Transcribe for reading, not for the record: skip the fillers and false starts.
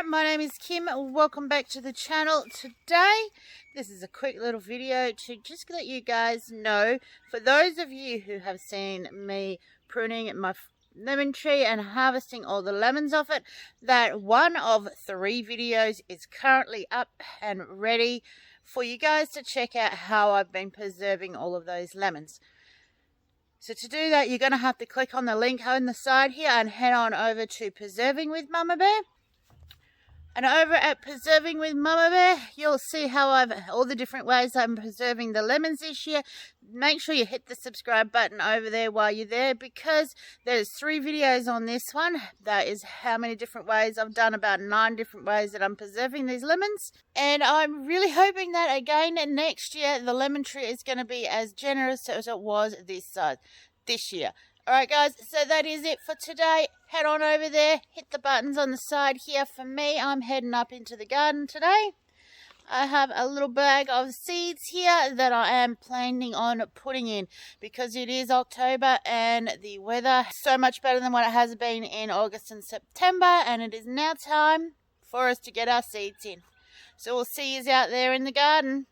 my name is Kim. Welcome back to the channel. Today, this is a quick little video to just let you guys know, for those of you who have seen me pruning my lemon tree and harvesting all the lemons off it, that one of 3 videos is currently up and ready for you guys to check out how I've been preserving all of those lemons. So to do that, you're going to have to click on the link on the side here and head on over to Preserving with Mumma Bear. And over at Preserving with Mumma Bear, you'll see how all the different ways I'm preserving the lemons this year. Make sure you hit the subscribe button over there while you're there, because there's 3 videos on this one. That is how many different ways I've done, about 9 different ways that I'm preserving these lemons. And I'm really hoping that again next year the lemon tree is going to be as generous as it was this year. Alright guys, so that is it for today. Head on over there, hit the buttons on the side here. For me, I'm heading up into the garden today. I have a little bag of seeds here that I am planning on putting in, because it is October and the weather is so much better than what it has been in August and September, and it is now time for us to get our seeds in. So we'll see you out there in the garden.